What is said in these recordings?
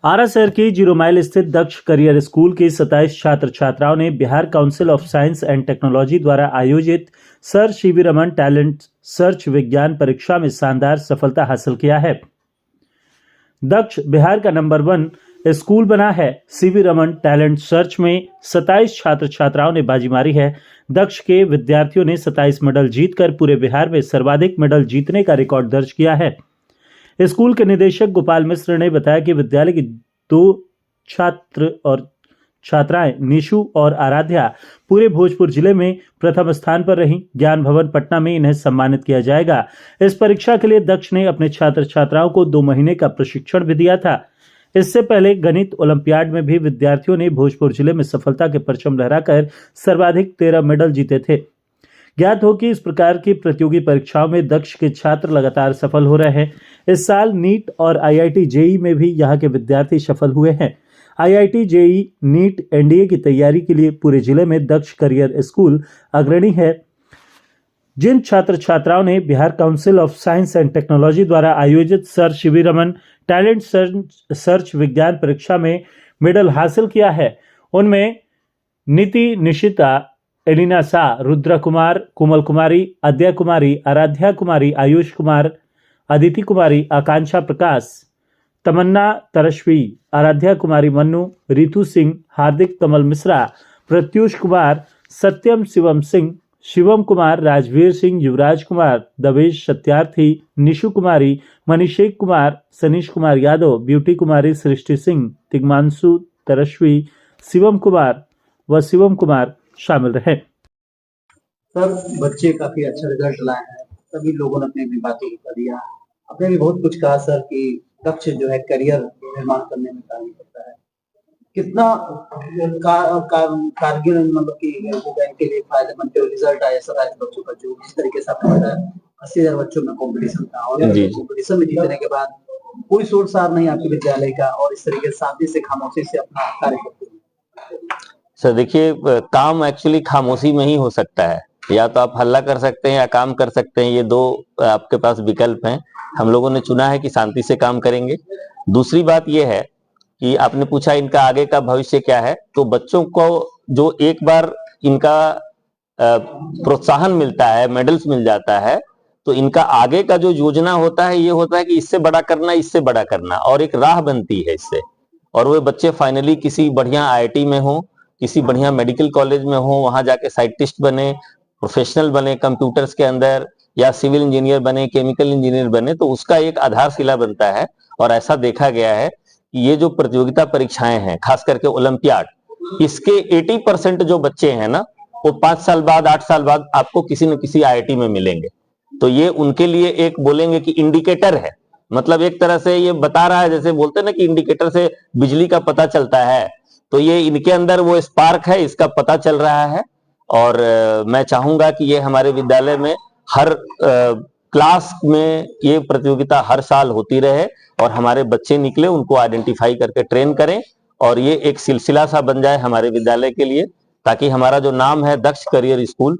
आरा शहर के 0 माइल स्थित दक्ष करियर स्कूल के 27 छात्र छात्राओं ने Bihar council of science and technology द्वारा आयोजित sir CV Raman talent search विज्ञान परीक्षा में शानदार सफलता हासिल किया है। दक्ष बिहार का नंबर 1 स्कूल बना है। सीवी रमन टैलेंट सर्च में 27 छात्र छात्राओं ने बाजी मारी है। दक्ष के विद्यार्थियों ने 27 मेडल जीतकर पूरे बिहार में सर्वाधिक मेडल जीतने का रिकॉर्ड दर्ज किया है। स्कूल के निदेशक गोपाल मिश्र ने बताया कि विद्यालय की 2 छात्र और छात्राएं निशु और आराध्या पूरे भोजपुर जिले में प्रथम स्थान पर रहीं। ज्ञान भवन पटना में इन्हें सम्मानित किया जाएगा। इस परीक्षा के लिए दक्ष ने अपने छात्र छात्राओं को 2 महीने का प्रशिक्षण भी दिया था। इससे पहले गणित ओलंपियाड में भी विद्यार्थियों ने भोजपुर जिले में सफलता के परचम लहराकर सर्वाधिक 13 मेडल जीते थे। ज्ञात हो कि इस प्रकार की प्रतियोगी परीक्षाओं में दक्ष के छात्र लगातार सफल हो रहे हैं। इस साल नीट और आईआईटी जेईई में भी यहां के विद्यार्थी सफल हुए हैं। आईआईटी जेईई नीट एनडीए की तैयारी के लिए पूरे जिले में दक्ष करियर स्कूल अग्रणी है। जिन छात्र छात्राओं ने Bihar council of science and technology द्वारा आयोजित sir CV Raman talent search विज्ञान परीक्षा में मेडल हासिल किया है, उनमें नीति, निशिता, एलिना शाह, रुद्र कुमार, कोमल कुमारी, अद्या कुमारी, आराध्या कुमारी, आयुष कुमार, अदिति कुमारी, आकांक्षा प्रकाश, तमन्ना तरश्वी, आराध्या कुमारी मन्नू, रितु सिंह, हार्दिक कमल मिश्रा, प्रत्युष कुमार, सत्यम शिवम सिंह, शिवम कुमार, राजवीर सिंह, युवराज कुमार, दवेश सत्यार्थी, निशु कुमारी, मनीषेक कुमार, सनीश कुमार यादव, ब्यूटी कुमारी, सृष्टि सिंह, तिग्मांशु तरश्वी, शिवम कुमार व शिवम कुमार शामिल रहे। सर, बच्चे काफी अच्छा रिजल्ट लाए हैं। सभी लोगों ने अपनी बातों को दिया। आपने भी बहुत कुछ कहा सर कि दक्ष जो है करियर निर्माण करने में काम करता है। कितना कारगर मतलब कि के लिए फायदेमंद रिजल्ट आया सर आज बच्चों का, जो जिस तरीके से आपने बताया 80,000 बच्चों में कॉम्पिटिशन था और कॉम्पिटिशन में जीतने के बाद कोई शोर सार नहीं आपके विद्यालय का और इस तरीके से शांति से खामोशी से अपना कार्य करते हैं। सर देखिए, काम एक्चुअली खामोशी में ही हो सकता है। या तो आप हल्ला कर सकते हैं या काम कर सकते हैं। ये 2 आपके पास विकल्प हैं। हम लोगों ने चुना है कि शांति से काम करेंगे। दूसरी बात यह है कि आपने पूछा इनका आगे का भविष्य क्या है, तो बच्चों को जो एक बार इनका प्रोत्साहन मिलता है, मेडल्स मिल जाता है, तो इनका आगे का जो योजना होता है ये होता है कि इससे बड़ा करना, इससे बड़ा करना, और एक राह बनती है इससे। और वो बच्चे फाइनली किसी बढ़िया आईआईटी में हो, किसी बढ़िया मेडिकल कॉलेज में हो, वहां जाके साइंटिस्ट बने, प्रोफेशनल बने कंप्यूटर्स के अंदर, या सिविल इंजीनियर बने, केमिकल इंजीनियर बने, तो उसका एक आधारशिला बनता है। और ऐसा देखा गया है कि ये जो प्रतियोगिता परीक्षाएं हैं, खास करके ओलंपियाड, इसके 80% जो बच्चे हैं ना, वो 5 साल बाद, 8 साल बाद आपको किसी न किसी आईआईटी में मिलेंगे। तो ये उनके लिए एक बोलेंगे कि इंडिकेटर है। मतलब एक तरह से ये बता रहा है, जैसे बोलते हैं ना कि इंडिकेटर से बिजली का पता चलता है, तो ये इनके अंदर वो स्पार्क है, इसका पता चल रहा है। और मैं चाहूंगा कि ये हमारे विद्यालय में हर क्लास में ये प्रतियोगिता हर साल होती रहे और हमारे बच्चे निकले, उनको आइडेंटिफाई करके ट्रेन करें और ये एक सिलसिला सा बन जाए हमारे विद्यालय के लिए, ताकि हमारा जो नाम है दक्ष करियर स्कूल,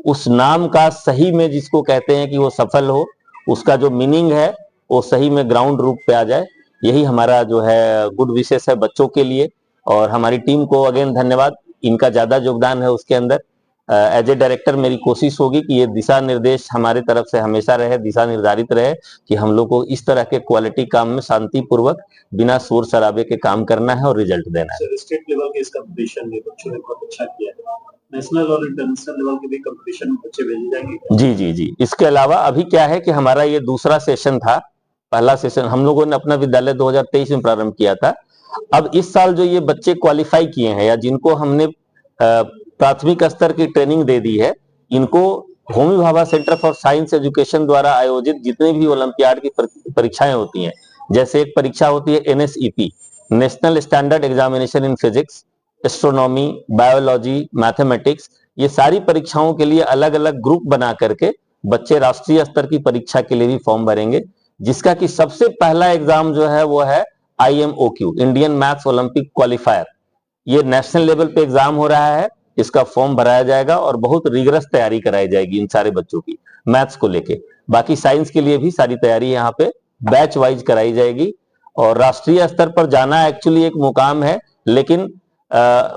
उस नाम का सही में जिसको कहते हैं कि वो सफल हो, उसका जो मीनिंग है वो सही में ग्राउंड रूप पे आ जाए। यही हमारा जो है गुड विशेष है बच्चों के लिए। और हमारी टीम को अगेन धन्यवाद, इनका ज्यादा योगदान है उसके अंदर। एज ए डायरेक्टर मेरी कोशिश होगी कि ये दिशा निर्देश हमारे तरफ से हमेशा रहे, दिशा निर्धारित रहे कि हम लोग को इस तरह के क्वालिटी काम में शांति पूर्वक बिना शोर शराबे के काम करना है और रिजल्ट देना है। स्टेट लेवल के इस कंपटीशन में बच्चों ने बहुत अच्छा किया है। नेशनल और इंटरनेशनल लेवल के भी कंपटीशन में बच्चे भेजे जाएंगे? जी जी जी। इसके अलावा अभी क्या है कि हमारा ये दूसरा सेशन था। पहला सेशन हम लोगों ने अपना विद्यालय 2023 में प्रारंभ किया था। अब इस साल जो ये बच्चे क्वालिफाई किए हैं या जिनको हमने प्राथमिक स्तर की ट्रेनिंग दे दी है, इनको Homi Bhabha centre for science education द्वारा आयोजित जितने भी ओलंपियाड की परीक्षाएं होती हैं, जैसे एक परीक्षा होती है NSEP, national standard examination in physics, astronomy, biology, mathematics, ये सारी परीक्षाओं के लिए अलग अलग ग्रुप बना करके बच्चे राष्ट्रीय स्तर की परीक्षा के लिए भी फॉर्म भरेंगे, जिसका कि सबसे पहला एग्जाम जो है वो है IMOQ, Indian maths Olympic qualifier. ये नेशनल लेवल पे एग्जाम हो रहा है, इसका फॉर्म भराया जाएगा और बहुत रिगरस तैयारी कराई जाएगी इन सारे बच्चों की मैथ्स को लेके। बाकी साइंस के लिए भी सारी तैयारी यहाँ पे बैच वाइज कराई जाएगी और राष्ट्रीय स्तर पर जाना एक्चुअली एक मुकाम है, लेकिन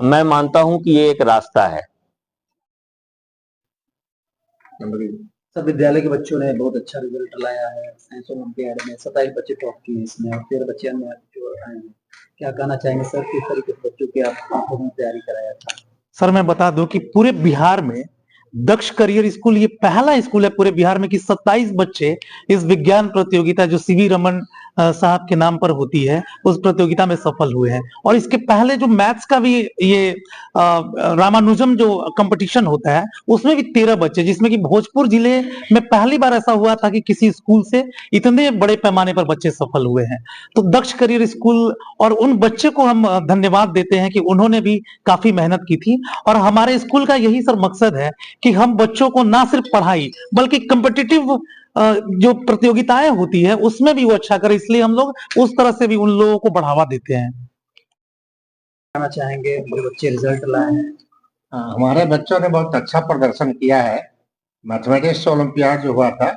मैं मानता हूं कि ये एक रास्ता है। सर, विद्यालय के बच्चों ने बहुत अच्छा रिजल्ट लाया है साइंस ओलंपियाड में, 27 बच्चे टॉप किए इसमें और 13 बच्चे अन्य जो आए हैं। क्या कहना चाहेंगे सर, किस तरीके से बच्चों की आपने तैयारी कराया था? सर मैं बता दूं कि पूरे बिहार में दक्ष करियर स्कूल ये पहला स्कूल है पूरे बिहार में कि 27 बच्चे इस विज्ञान प्रतियोगिता जो सीवी रमन साहब के नाम पर होती है उस प्रतियोगिता में सफल हुए हैं। और इसके पहले जो मैथ्स का भी ये रामानुजम जो कंपटीशन होता है उसमें भी 13 बच्चे, जिसमें कि भोजपुर जिले में पहली बार ऐसा हुआ था कि किसी स्कूल से इतने बड़े पैमाने पर बच्चे सफल हुए हैं। तो दक्ष करियर स्कूल और उन बच्चे को हम धन्यवाद देते हैं कि उन्होंने भी काफी मेहनत की थी। और हमारे स्कूल का यही सर मकसद है कि हम बच्चों को ना सिर्फ पढ़ाई बल्कि कम्पिटिटिव जो प्रतियोगिताएं होती है उसमें भी वो अच्छा करे, इसलिए हम लोग उस तरह से भी उन लोगों को बढ़ावा देते हैं। कहना चाहेंगे जो बच्चे रिजल्ट लाए हैं? हमारे बच्चों ने बहुत अच्छा प्रदर्शन किया है। मैथमेटिक्स ओलंपियाड जो हुआ था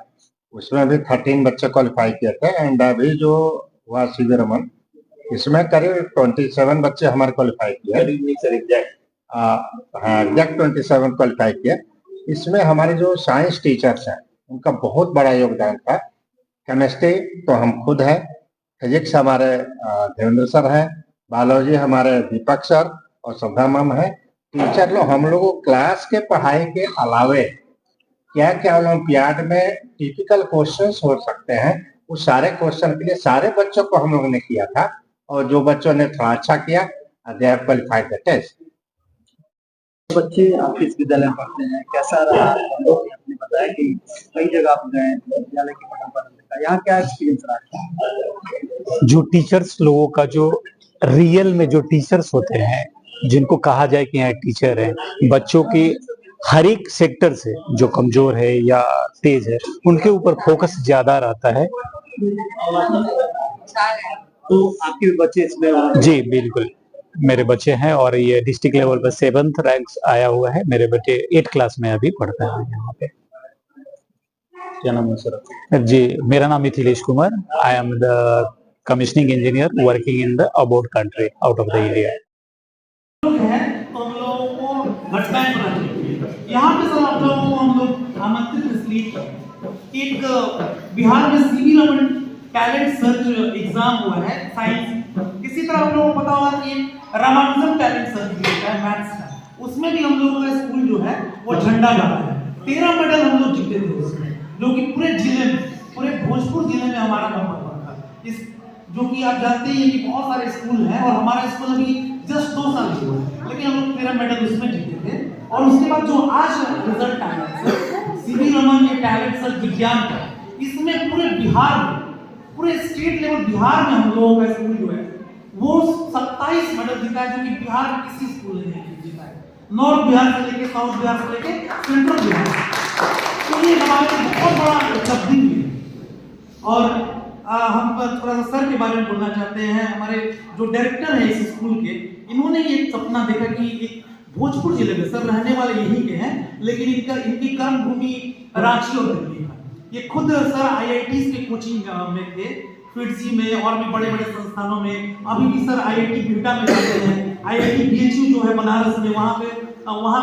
उसमें भी 13 बच्चे क्वालिफाई किए थे एंड अभी जो हुआ सीवी रमन इसमें करीब 27 बच्चे हमारे क्वालिफाई किए। एग्जैक्ट 27 क्वालिफाई किए। इसमें हमारे जो साइंस टीचर्स हैं उनका बहुत बड़ा योगदान था। केमिस्ट्री तो हम खुद है, फिजिक्स हमारे देवेंद्र सर हैं, बायोलॉजी हमारे दीपक सर और सभा मैम है। टीचर लोग हम लोगों को क्लास के पढ़ाई के अलावे क्या क्या ओलंपियाड में टिपिकल क्वेश्चंस हो सकते हैं उस सारे क्वेश्चन के लिए सारे बच्चों को हम लोगों ने किया था और जो बच्चों ने थोड़ा अच्छा किया they have qualified the test. बच्चे आपके इस विद्यालय में पढ़ते हैं, कैसा रहा? आपने बताया कि कई जगह आप गए विद्यालय के पठन पाठन का, यहाँ क्या एक्सपीरियंस रहा? जो टीचर्स लोगों का जो रियल में जो टीचर्स होते हैं जिनको कहा जाए कि यहाँ टीचर है, बच्चों की हर एक सेक्टर से जो कमजोर है या तेज है उनके ऊपर फोकस ज्यादा रहता है। तो आपके भी बच्चे इसमें? जी बिल्कुल, मेरे बच्चे हैं और ये डिस्ट्रिक्ट लेवल पर 7th रैंक आया हुआ है। मेरे बच्चे 8th क्लास में अभी पढ़ते हैं यहाँ पे। क्या नाम है सर? जी मेरा नाम Mithilesh Kumar. I am the commissioning engineer working in the about country out of the area. तो हम लोगों को घटनाएं बनानी चाहिए। यहाँ पे सर आप लोगों को हम लोग आमंत्रित इसलिए, एक बिहार में CV Raman talent search exam हुआ है साइंस। इसी तरह आप लोगों को पता होगा कि रामानुजम टैलेंट सर्च भी होता है मैथ्स का, उसमें भी हम लोगों का स्कूल जो है वो झंडा गाड़ा है। 13 मेडल हम लोग जीते थे उसमें, जो कि पूरे जिले में, पूरे भोजपुर जिले में हमारा नंबर वन था। इस जो कि आप जानते हैं कि बहुत सारे स्कूल हैं और हमारा स्कूल अभी जस्ट 2 साल हुआ है, लेकिन हम लोग 13 मेडल उसमें जीते थे। और उसके बाद जो आज रिजल्ट आया है सीवी रमन के टैलेंट सर्च विज्ञान का, इसमें पूरे बिहार में, पूरे स्टेट लेवल बिहार में हम लोगों का स्कूल जो है वो 27 मेडल जीता है, जो कि बिहार में किसी स्कूल ने नहीं जीता है। नॉर्थ बिहार से लेके साउथ बिहार से लेके सेंट्रल बिहार, तो ये हमारे बहुत बड़ा उपलब्धि है। और हम थोड़ा सा सर के बारे में बोलना चाहते हैं। हमारे जो डायरेक्टर हैं इस स्कूल के, इन्होंने ये सपना देखा कि एक भोजपुर जिले में, सर रहने वाले यहीं के हैं लेकिन इनकी कर्म भूमि रांची और दिल्ली है। ये खुद सर IIT के कोचिंग में थे, फिटजी में और भी बड़े बड़े संस्थानों में। अभी भी सर IIT बिहटा में जाते हैं, IIT BHU जो है बनारस में, वहाँ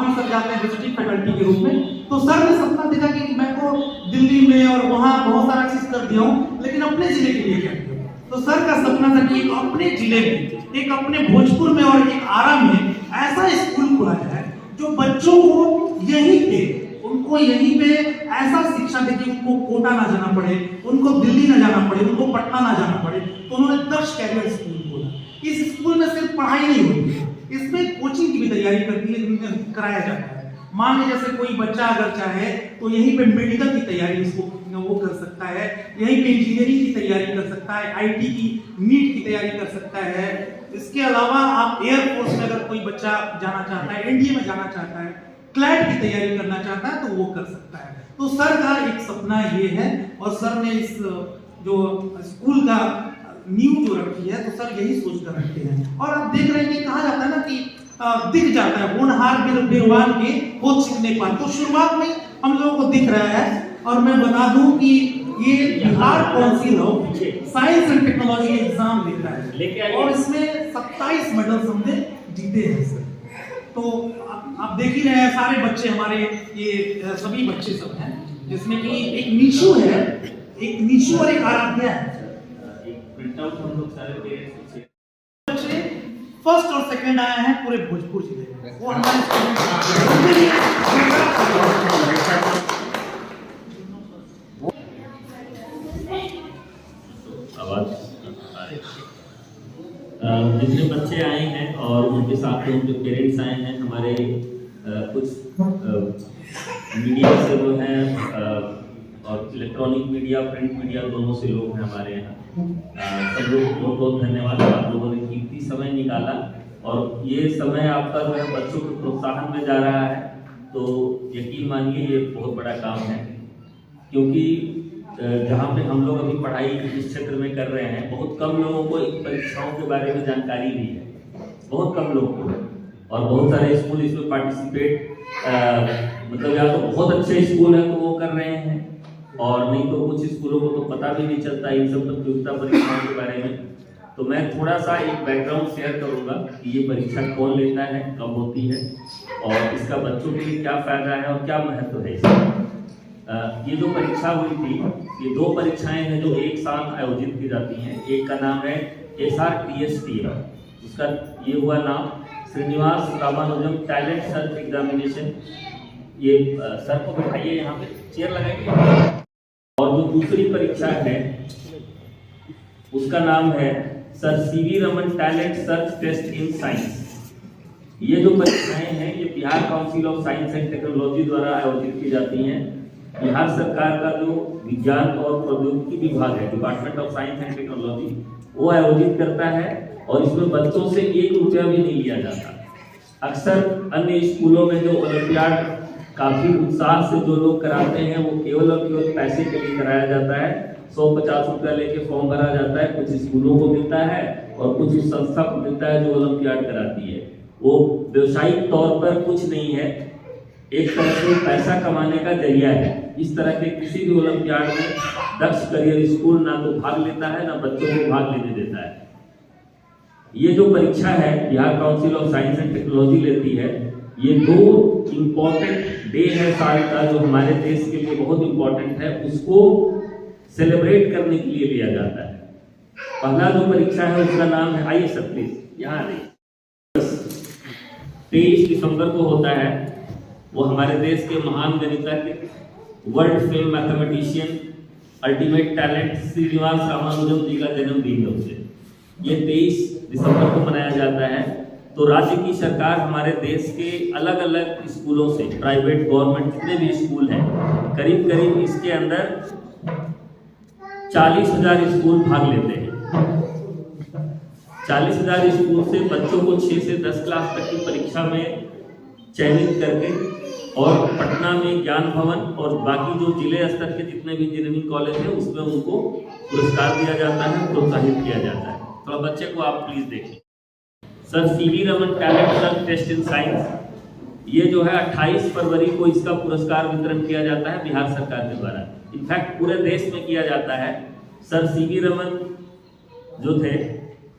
भी सर जाते हैं विजिटिंग फैकल्टी के रूप में। तो सर ने सपना देखा कि मैं तो दिल्ली में और वहाँ बहुत सारा चीज कर दिया हूँ, लेकिन अपने जिले के लिए क्या किया। तो सर का सपना था कि अपने जिले में, एक अपने भोजपुर में और एक आरा में ऐसा स्कूल खोला जाए जो बच्चों को यहीं पे, उनको यहीं पे ऐसा शिक्षा दे कि उनको कोटा ना जाना पड़े, उनको दिल्ली ना जाना पड़े, उनको पटना ना जाना पड़े। तो उन्होंने दक्ष कैरियर स्कूल खोला। इस स्कूल में सिर्फ पढ़ाई नहीं होती है, इसमें कोचिंग की भी तैयारी कराया जाता है। मान लीजिए जैसे कोई बच्चा अगर चाहे तो यहीं पे मेडिकल की तैयारी इसको वो कर सकता है, यहीं पे इंजीनियरिंग की तैयारी कर सकता है, IT की नीट की तैयारी कर सकता है। इसके अलावा आप एयरफोर्स में अगर कोई बच्चा जाना चाहता है, एनडीए में जाना चाहता है, क्लैट की तैयारी करना चाहता है, तो वो कर सकता है। तो सर का एक सपना ये है और सर ने इस जो स्कूल का नींव जो रखी है, तो सर यही सोच कर रखते हैं। और आप देख रहे हैं कि कहा जाता है ना कि दिख जाता है होनहार बिरबान के खोज सीखने पर, तो शुरुआत में हम लोगों को दिख रहा है। और मैं बता दूं कि ये Bihar council of science and technology exam लेता है और इसमें 27 मेडल्स हमने जीते हैं सर। तो आप देख ही रहे हैं सारे बच्चे हमारे, ये सभी बच्चे सब हैं, जिसमें कि एक नीशू है, एक नीशू और एक आराध्या है। बच्चे फर्स्ट और सेकंड आए हैं पूरे भोजपुर जिले में, वो हमारे जितने बच्चे आए हैं और उनके साथ में उनके पेरेंट्स आए हैं, हमारे कुछ मीडिया से वो हैं और इलेक्ट्रॉनिक मीडिया, प्रिंट मीडिया, दोनों से लोग हैं हमारे यहाँ। सब लोग बहुत बहुत धन्यवाद, आप लोगों ने कीमती समय निकाला और ये समय आपका जो है बच्चों के प्रोत्साहन में जा रहा है, तो यकीन मानिए ये बहुत बड़ा काम है। क्योंकि जहाँ पे हम लोग अभी पढ़ाई इस क्षेत्र में कर रहे हैं, बहुत कम लोगों को इन परीक्षाओं के बारे में जानकारी भी है, बहुत कम लोगों को, और बहुत सारे स्कूल इसमें पार्टिसिपेट मतलब या तो बहुत अच्छे स्कूल हैं तो वो कर रहे हैं, और नहीं तो कुछ स्कूलों को तो पता भी नहीं चलता इन सब प्रतियोगिता परीक्षाओं के बारे में। तो मैं थोड़ा सा एक बैकग्राउंड शेयर करूँगा कि ये परीक्षा कौन लेता है, कब होती है और इसका बच्चों के लिए क्या फायदा है और क्या महत्व है इसका। ये जो परीक्षा हुई थी, ये दो परीक्षाएं हैं जो एक साथ आयोजित की जाती हैं। एक का नाम है SRTST, उसका ये हुआ नाम Srinivasa Ramanujan talent search examination. ये सर को बैठाइए, यहाँ पे चेयर लगाइए। और जो दूसरी परीक्षा है उसका नाम है sir CV Raman talent search test in science. ये जो परीक्षाएं हैं ये Bihar council of science and technology द्वारा आयोजित की जाती हैं। बिहार सरकार का जो विज्ञान और प्रौद्योगिकी विभाग है, department of science and technology, वो आयोजित करता है और इसमें बच्चों से 1 रुपया भी नहीं लिया जाता। अक्सर अन्य स्कूलों में जो ओलंपियाड काफी उत्साह से जो लोग कराते हैं वो केवल और केवल पैसे के लिए कराया जाता है। 150 रुपया लेके फॉर्म भरा जाता है, कुछ स्कूलों को मिलता है और कुछ उस संस्था को मिलता है जो ओलंपियाड कराती है। वो व्यवसायिक तौर पर कुछ नहीं है, एक तरह से पैसा कमाने का जरिया है। इस तरह के किसी भी ओलंपियाड में दक्ष करियर स्कूल ना तो भाग लेता है, ना बच्चों को भाग लेने देता है। ये जो परीक्षा है Bihar council of science and technology लेती है, ये 2 इम्पोर्टेंट डे है साल का जो हमारे देश के लिए बहुत इम्पोर्टेंट है, उसको सेलिब्रेट करने के लिए लिया जाता है। पहला जो परीक्षा है उसका नाम है, आइए सर प्लीज यहाँ आइए, 23 दिसंबर को होता है। वो हमारे देश के महान गणितज्ञ, world fame mathematician, ultimate talent Srinivasa Ramanujam ji का जन्मदिन है उसे। ये 23 दिसंबर को मनाया जाता है। तो राज्य की सरकार हमारे देश के अलग अलग स्कूलों से, प्राइवेट गवर्नमेंट जितने भी स्कूल हैं, करीब करीब इसके अंदर 40,000 स्कूल भाग लेते हैं। 40,000 स्कूल से बच्चों को 6 से 10 क्लास तक की परीक्षा में चयनित करके और पटना में ज्ञान भवन और बाकी जो जिले स्तर के जितने भी इंजीनियरिंग कॉलेज हैं उसमें उनको पुरस्कार दिया जाता है, प्रोत्साहित किया जाता है। थोड़ा बच्चे को आप प्लीज देखें। Sir CV Raman talent search test in science, ये जो है 28 फरवरी को इसका पुरस्कार वितरण किया जाता है बिहार सरकार के द्वारा। इनफैक्ट पूरे देश में किया जाता है। सर CV रमन जो थे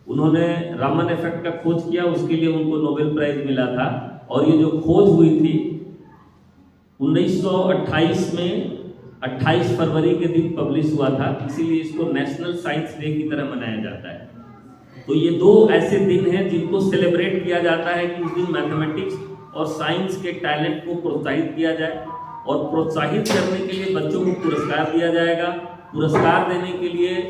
उन्होंने रामन इफेक्ट का खोज किया, उसके लिए उनको नोबेल प्राइज मिला था। और ये जो खोज हुई थी 1928 में 28 फरवरी के दिन पब्लिश हुआ था, इसीलिए इसको नेशनल साइंस डे की तरह मनाया जाता है। तो ये 2 ऐसे दिन हैं जिनको सेलिब्रेट किया जाता है कि उस दिन मैथमेटिक्स और साइंस के टैलेंट को प्रोत्साहित किया जाए, और प्रोत्साहित करने के लिए बच्चों को पुरस्कार दिया जाएगा। पुरस्कार देने के लिए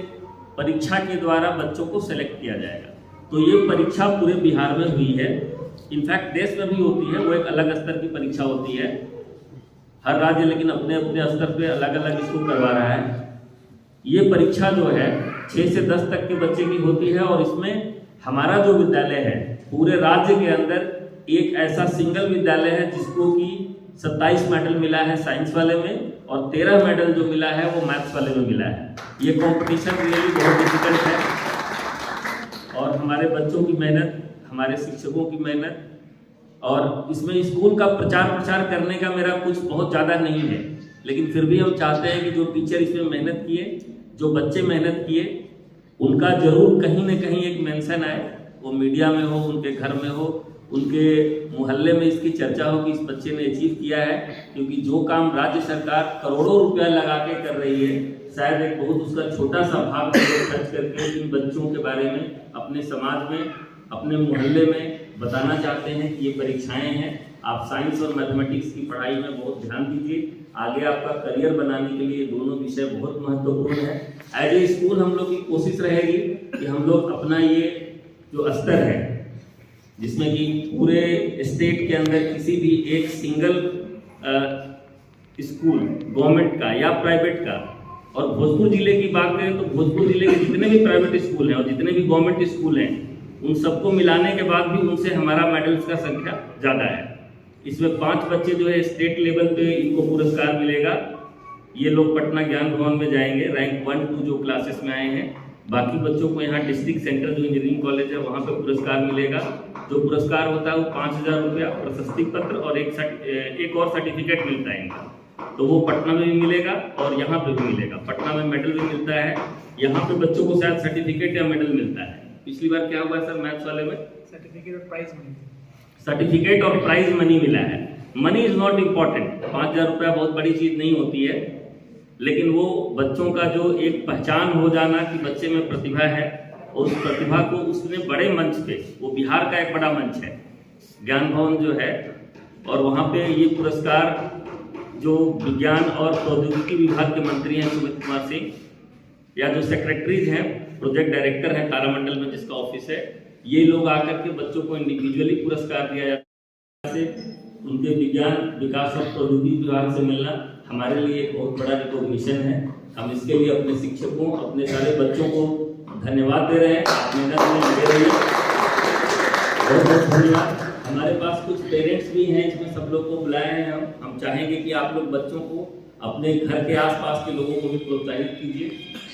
परीक्षा के द्वारा बच्चों को सेलेक्ट किया जाएगा। तो ये परीक्षा पूरे बिहार में हुई है। इनफैक्ट देश में भी होती है, वो एक अलग स्तर की परीक्षा होती है। हर राज्य लेकिन अपने अपने स्तर पे अलग अलग इसको करवा रहा है। ये परीक्षा जो है 6 से 10 तक के बच्चे की होती है, और इसमें हमारा जो विद्यालय है पूरे राज्य के अंदर एक ऐसा सिंगल विद्यालय है जिसको कि 27 मेडल मिला है साइंस वाले में, और 13 मेडल जो मिला है वो मैथ्स वाले में मिला है। ये कंपटीशन रियली बहुत डिफिकल्ट है, और हमारे बच्चों की मेहनत, हमारे शिक्षकों की मेहनत, और इसमें स्कूल का प्रचार करने का मेरा कुछ बहुत ज़्यादा नहीं है, लेकिन फिर भी हम चाहते हैं कि जो टीचर इसमें मेहनत किए, जो बच्चे मेहनत किए, उनका जरूर कहीं न कहीं एक मेंशन आए, वो मीडिया में हो, उनके घर में हो, उनके मोहल्ले में इसकी चर्चा हो कि इस बच्चे ने अचीव किया है। क्योंकि जो काम राज्य सरकार करोड़ों रुपया लगा के कर रही है, शायद एक बहुत उसका छोटा सा भाग खर्च करके इन बच्चों के बारे में अपने समाज में, अपने मोहल्ले में बताना चाहते हैं कि ये परीक्षाएं हैं। आप साइंस और मैथमेटिक्स की पढ़ाई में बहुत ध्यान दीजिए। आगे आपका करियर बनाने के लिए दोनों विषय बहुत महत्वपूर्ण है। एज ए स्कूल हम लोग की कोशिश रहेगी कि हम लोग अपना ये जो स्तर है, जिसमें कि पूरे स्टेट के अंदर किसी भी एक सिंगल स्कूल गवर्नमेंट का या प्राइवेट का, और भोजपुर जिले की बात करें तो भोजपुर जिले के जितने भी प्राइवेट स्कूल हैं और जितने भी गवर्नमेंट स्कूल हैं, उन सबको मिलाने के बाद भी उनसे हमारा मेडल्स का संख्या ज़्यादा है। इसमें 5 बच्चे जो है स्टेट लेवल पे इनको पुरस्कार मिलेगा। ये लोग पटना ज्ञान भवन में जाएंगे, रैंक 1, 2 जो क्लासेस में आए हैं। बाकी बच्चों को यहाँ डिस्ट्रिक्ट सेंटर जो इंजीनियरिंग कॉलेज है वहाँ पे पुरस्कार मिलेगा। जो पुरस्कार होता है वो 5,000 रुपया, प्रशस्ति पत्र और एक और सर्टिफिकेट मिलता है इनका। तो वो पटना में भी मिलेगा और यहाँ पे भी मिलेगा। पटना में मेडल भी मिलता है, यहाँ पे बच्चों को शायद सर्टिफिकेट या मेडल मिलता है। पिछली बार क्या हुआ सर मैथ्स वाले में? सर्टिफिकेट और प्राइज मनी मिला है। मनी इज नॉट इम्पॉर्टेंट, 5,000 रुपया बहुत बड़ी चीज नहीं होती है, लेकिन वो बच्चों का जो एक पहचान हो जाना कि बच्चे में प्रतिभा है, और उस प्रतिभा को उसने बड़े मंच पे, वो बिहार का एक बड़ा मंच है ज्ञान भवन जो है, और वहाँ पे ये पुरस्कार जो विज्ञान और प्रौद्योगिकी विभाग के मंत्री हैं सुमित कुमार सिंह, या जो सेक्रेटरीज हैं, प्रोजेक्ट डायरेक्टर हैं तारामंडल में जिसका ऑफिस है, ये लोग आकर के बच्चों को इंडिविजुअली पुरस्कार दिया जाता है। उनके विज्ञान विकास और प्रौद्योगिकी विभाग से मिलना हमारे लिए एक बहुत बड़ा रिकॉग्निशन है। हम इसके लिए अपने शिक्षकों, अपने सारे बच्चों को धन्यवाद दे रहे हैं। आप मेहनत में लगे रहिए, बहुत बहुत धन्यवाद। हमारे पास कुछ पेरेंट्स भी हैं, इसमें सब लोग को बुलाए हैं। हम चाहेंगे कि आप लोग बच्चों को, अपने घर के आसपास के लोगों को भी प्रोत्साहित कीजिए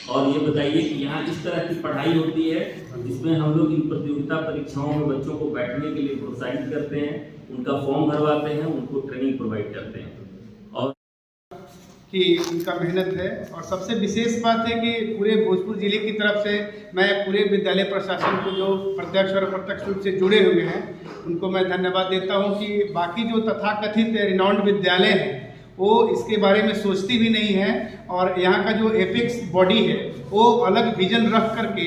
और ये बताइए कि यहाँ इस तरह की पढ़ाई होती है जिसमें हम लोग इन प्रतियोगिता परीक्षाओं में बच्चों को बैठने के लिए प्रोत्साहित करते हैं, उनका फॉर्म भरवाते हैं, उनको ट्रेनिंग प्रोवाइड करते हैं। और कि उनका मेहनत है, और सबसे विशेष बात है कि पूरे भोजपुर जिले की तरफ से मैं पूरे विद्यालय प्रशासन को, जो प्रत्यक्ष और अप्रत्यक्ष रूप से जुड़े हुए हैं, उनको मैं धन्यवाद देता हूं कि बाकी जो तथाकथित रिनाउंड विद्यालय हैं वो इसके बारे में सोचती भी नहीं है, और यहाँ का जो एपेक्स बॉडी है वो अलग विजन रख करके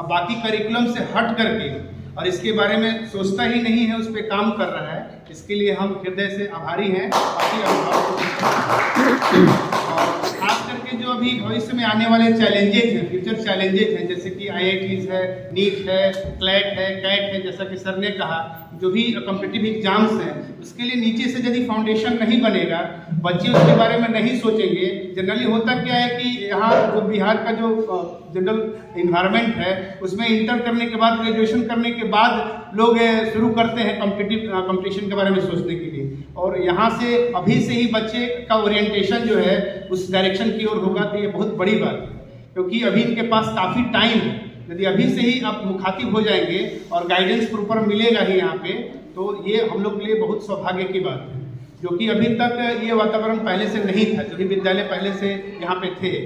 बाकी करिकुलम से हट करके और इसके बारे में सोचता ही नहीं है, उस पर काम कर रहा है। इसके लिए हम हृदय से आभारी हैं। बाकी और खास करके जो अभी भविष्य में आने वाले चैलेंजेस हैं, फ्यूचर चैलेंजेस हैं, जैसे कि IITs है, नीट है, क्लैट है, कैट है, जैसा कि सर ने कहा, जो भी कॉम्पिटिटिव एग्जाम्स हैं उसके लिए नीचे से यदि फाउंडेशन नहीं बनेगा, बच्चे उसके बारे में नहीं सोचेंगे। जनरली होता क्या है कि यहाँ जो बिहार का जो जनरल इन्वायरमेंट है उसमें इंटर करने के बाद, ग्रेजुएशन करने के बाद लोग शुरू करते हैं कंपटीशन के बारे में सोचने के लिए, और यहाँ से अभी से ही बच्चे का ओरिएंटेशन जो है उस डायरेक्शन की ओर होगा, तो ये बहुत बड़ी बात है। क्योंकि अभी इनके पास काफ़ी टाइम है, यदि अभी से ही आप मुखातिब हो जाएंगे और गाइडेंस प्रॉपर मिलेगा ही यहाँ पे, तो ये हम लोग के लिए बहुत सौभाग्य की बात है, जो कि अभी तक ये वातावरण पहले से नहीं था, जो भी विद्यालय पहले से यहाँ पे थे,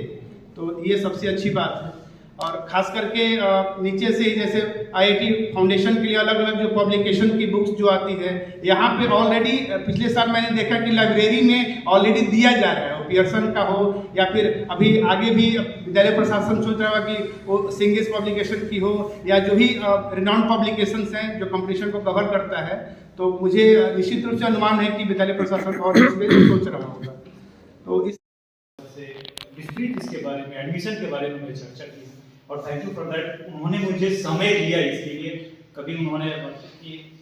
तो ये सबसे अच्छी बात है। और खास करके नीचे से ही जैसे IIT फाउंडेशन के लिए अलग अलग जो पब्लिकेशन की बुक्स जो आती है, यहाँ पे ऑलरेडी पिछले साल मैंने देखा कि लाइब्रेरी में ऑलरेडी दिया जा रहा है, वो पियर्सन का हो या फिर अभी आगे भी विद्यालय प्रशासन सोच रहा है कि वो सिंगिस पब्लिकेशन की हो, या जो भी रिनाउंड पब्लिकेशंस हैं जो कंपटीशन को कवर करता है, तो मुझे निश्चित रूप से अनुमान है कि विद्यालय प्रशासन और इसमें सोच रहा होगा। तो इस विस्तृत इसके बारे में, एडमिशन के बारे में चर्चा की, और थैंक यू फॉर दैट। उन्होंने मुझे समय दिया इसके लिए, कभी उन्होंने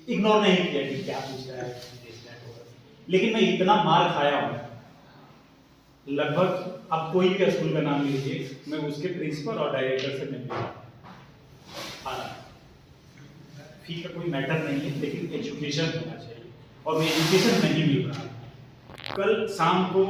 इग्नोर नहीं किया कि क्या पूछ रहा है, लेकिन मैं इतना मार खाया हूँ, लगभग अब कोई भी स्कूल का नाम लीजिए, मैं उसके प्रिंसिपल और डायरेक्टर से मिल रहा। फी का कोई मैटर नहीं है, लेकिन एजुकेशन होना चाहिए, और वो एजुकेशन नहीं मिल रहा। कल शाम को,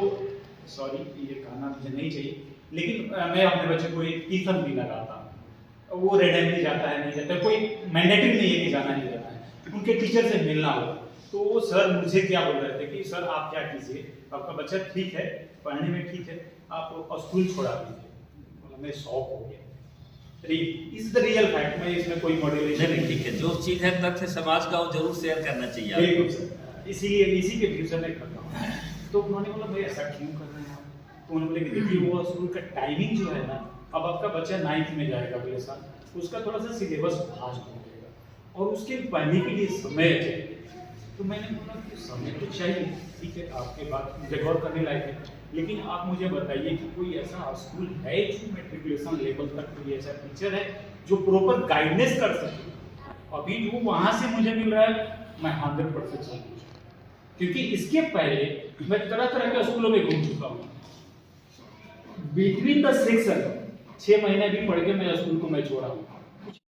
सॉरी ये कहना मुझे नहीं चाहिए, लेकिन मैं अपने बच्चे को एक ट्यूशन भी लगाता हूँ, वो रेंडमली जाता है, नहीं जाता, कोई मैंडेटरी नहीं है कि जाना ही जाना है, उनके टीचर से मिलना हो। तो सर मुझे क्या बोल रहे थे कि सर आप क्या कीजिए, आपका बच्चा ठीक है पढ़ने में ठीक है, आप और स्कूल छोड़ा दीजिए। मतलब मैं शॉक हो गया। इज द रियल फैक्ट, मैं इसमें कोई मॉड्यूलेशन नहीं, ठीक है, जो चीज है तथ्य समाज का वो जरूर शेयर करना चाहिए आपको। बिल्कुल सर, इसीलिए इसी के व्यू से मैं करता हूँ। तो उन्होंने बोला भाई ऐसा क्यों कर रहे हैं आप? तो उन्होंने बोले कि देखिए वो स्कूल का टाइमिंग जो है ना, अब आपका बच्चा 9th में जाएगा अगले साल, उसका थोड़ा सा सिलेबस फास्ट हो जाएगा और उसके पढ़ने के लिए समय चाहिए। तो मैंने बोला कि समय तो चाहिए, ठीक है, आपके बात मुझे गौर करने लायक है, लेकिन आप मुझे बताइए कि कोई ऐसा स्कूल है जो मेट्रिकुलेशन लेवल तक कोई ऐसा टीचर है जो प्रॉपर गाइडेंस कर सके। अभी जो वहाँ से मुझे मिल रहा है, मैं 100% संतुष्ट हूँ, क्योंकि इसके पहले मैं तरह तरह के स्कूलों में घूम चुका हूँ। बिटवीन द सेक्शन 6 महीने भी पढ़ के मैं स्कूल को मैं छोड़ा हूँ।